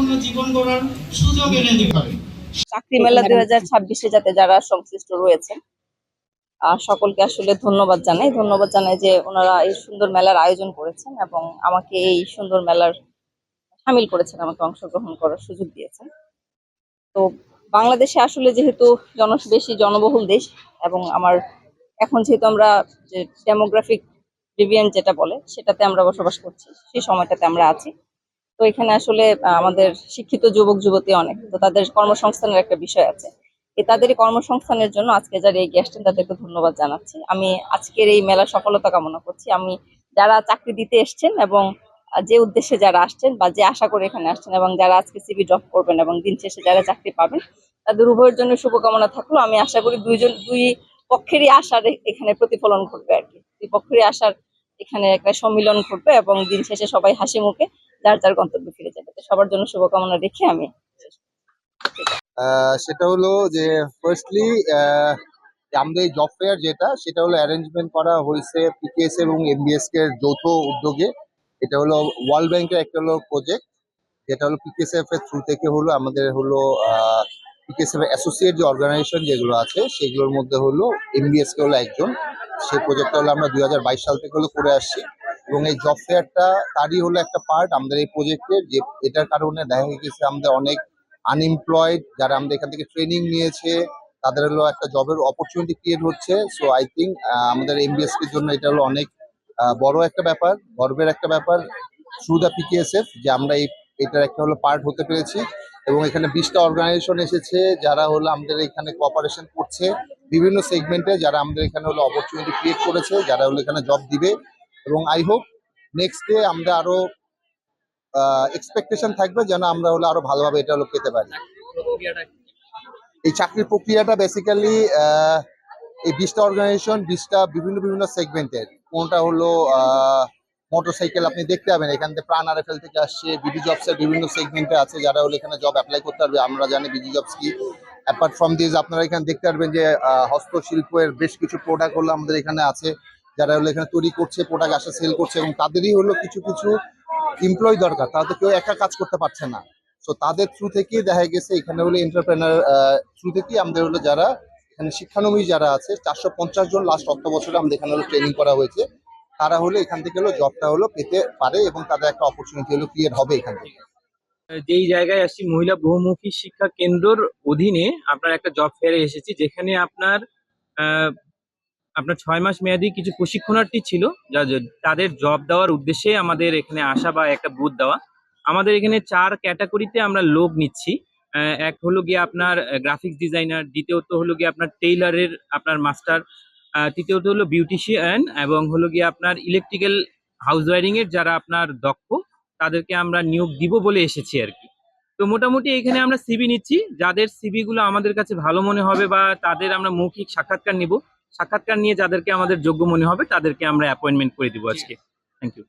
স্বপ্নপূর্ণ জীবন গড়ার সুযোগ এনে দেবে। চাকরি মেলা 2026-এ যাতে যারা সংশ্লিষ্ট রয়েছেন সকলকে আসলে ধন্যবাদ জানাই যে ওনারা এই সুন্দর মেলার আয়োজন করেছেন এবং আমাকে এই সুন্দর মেলার সামিল করেছেন, আমাকে অংশগ্রহণ করার সুযোগ দিয়েছেন। তো বাংলাদেশে আসলে যেহেতু বেশি জনবহুল দেশ এবং এখন যেহেতু আমরা যে ডেমোগ্রাফিক ডিভিয়েন্ট যেটা বলে সেটাতে আমরা বসবাস করছি, সেই সময়টাতে আমরা আছি। তো এখানে আসলে আমাদের শিক্ষিত যুবক যুবতী অনেক, তো তাদের কর্মসংস্থানের একটা বিষয় আছে। তাদেরই কর্মসংস্থানের জন্য আজকে যারা এগিয়ে আসছেন তাদেরকে ধন্যবাদ জানাচ্ছি। আমি আজকের এই মেলার সফলতা কামনা করছি। আমি যারা চাকরি দিতে এসছেন এবং যে উদ্দেশ্যে যারা আসছেন বা যে আশা করে এখানে আসছেন এবং যারা আজকে সিভি ড্রপ করবেন এবং দিন শেষে যারা চাকরি পাবেন, তাদের উভয়ের জন্য শুভকামনা থাকলো। আমি আশা করি দুই পক্ষেরই আশার এখানে প্রতিফলন ঘটবে আর কি। দুই পক্ষেরই আশার এখানে একটা সম্মিলন ঘটবে এবং দিন শেষে সবাই হাসি মুখে যার যার গন্তব্যে ফিরে যাবে। সবার জন্য শুভকামনা রেখে আমি সেটা হলো যে ফার্স্টলি আমাদের এই জব ফেয়ার সেটা হলো অ্যারেঞ্জমেন্ট করা হয়েছে পিকেএস এবং এমবিএস এর যৌথ উদ্যোগে। এটা হলো ওয়ার্ল্ড ব্যাংকের একটা হলো প্রজেক্ট, যেটা হলো পিকেএসএফ এর থ্রু থেকে হলো আমাদের হলো পিকেএসএফ অ্যাসোসিয়েট যে অর্গানাইজেশন যেগুলো আছে সেগুলোর মধ্যে হলো এমবিএস কে হলো একজন। সেই প্রজেক্টটা হলো আমরা 2022 সাল থেকে হলো করে আসছি এবং এই জব ফেয়ারটা তারই হলো একটা পার্ট আমাদের এই প্রজেক্টের, যে এটার কারণে দেখা গেছে আমাদের অনেক আনএমপ্লয়েড যারা আমাদের এখান থেকে ট্রেনিং নিয়েছে তাদের হলো একটা জবের অপরচুনিটি ক্রিয়েট হচ্ছে। সো আই থিঙ্ক আমাদের এমবিএস এর জন্য এটা হলো অনেক বড় একটা ব্যাপার, গর্বের একটা ব্যাপার থ্রু দ্য পিকেএসএফ যে আমরা এটার একটা হলো পার্ট হতে পেরেছি। এবং এখানে 20টা অর্গানাইজেশন এসেছে যারা হলো আমাদের এখানে কোঅপারেশন করছে বিভিন্ন সেগমেন্টে, যারা আমাদের এখানে হলো অপরচুনিটি ক্রিয়েট করেছে, যারা হলো এখানে জব দিবে। এবং আই হোপ নেক্সট ডে আমরা আরো এক্সপেকটেশন থাকবে যেন আমরা হলো আরো ভালোভাবে এটা হলো পেতে পারি। এই চাকরির প্রক্রিয়াটা বেসিক্যালি এই 20টা অর্গানাইজেশন 20টা বিভিন্ন সেগমেন্টের। কোনটা হলো মোটরসাইকেল আপনি দেখতে পাবেন এখান থেকে প্রাণ আরএফএল থেকে আসছে, বিডি জবস এর বিভিন্ন সেগমেন্টে আছে যারা হলো এখানে জব অ্যাপ্লাই করতে পারবে। আমরা জানি বিডি জবস কি। অ্যাপার্ট ফ্রম দিস আপনারা এখানে দেখতে পারবেন যে হস্তশিল্পের বেশ কিছু প্রোডাক্ট হলো আমাদের এখানে আছে, যারা হলো এখানে তৈরি করছে, প্রোডাক্ট আসে সেল করছে এবং তাদেরই হলো কিছু এমপ্লয় দরকার, তারা তো কেউ একা কাজ করতে পারছে না। সো তাদের থ্রু থেকেই দেখা গেছে এখানে হলো এন্টারপ্রেনার থ্রু থেকেই আমাদের হলো যারা এখানে শিক্ষানবী যারা আছে 450 জন লাস্ট অক্টোবর বছরে আমাদের এখানে হলো ট্রেনিং করা হয়েছে, তারা হলো এখান থেকে হলো জবটা হলো পেতে পারে এবং তাদের একটা অপরচুনিটি হলো ক্রিয়েট হবে এখান থেকে। যেই জায়গায় আসছি মহিলা বহুমুখী শিক্ষা কেন্দ্রর অধীনে আপনার একটা জব ফেয়ারে এসেছি, যেখানে আপনার 6 মাস মেয়াদী কিছু প্রশিক্ষণার্থী ছিল তাদের জব দেওয়ার উদ্দেশ্যে আমাদের এখানে আসা বা একটা বুথ দেওয়া। আমাদের এখানে 4 ক্যাটাগরিতে আমরা লোক নিচ্ছি। এক হলো গিয়ে আপনার গ্রাফিক্স ডিজাইনার, দ্বিতীয়ত হলো গিয়ে আপনার টেইলারের আপনার মাস্টার, তৃতীয়ত হলো বিউটিশিয়ান এবং হলো গিয়ে আপনার ইলেকট্রিক্যাল হাউস ওয়ারিং এর যারা আপনার দক্ষ, তাদেরকে আমরা নিয়োগ দিব বলে এসেছি আর কি। তো মোটামুটি এখানে আমরা সিভি নিচ্ছি, যাদের সিভি গুলো আমাদের কাছে ভালো মনে হবে বা তাদের আমরা মৌখিক সাক্ষাৎকার নিব, সাক্ষাৎকার নিয়ে যাদেরকে আমাদের যোগ্য মনে হবে তাদেরকে আমরা অ্যাপয়েন্টমেন্ট করে দিব আজকে। Thank you.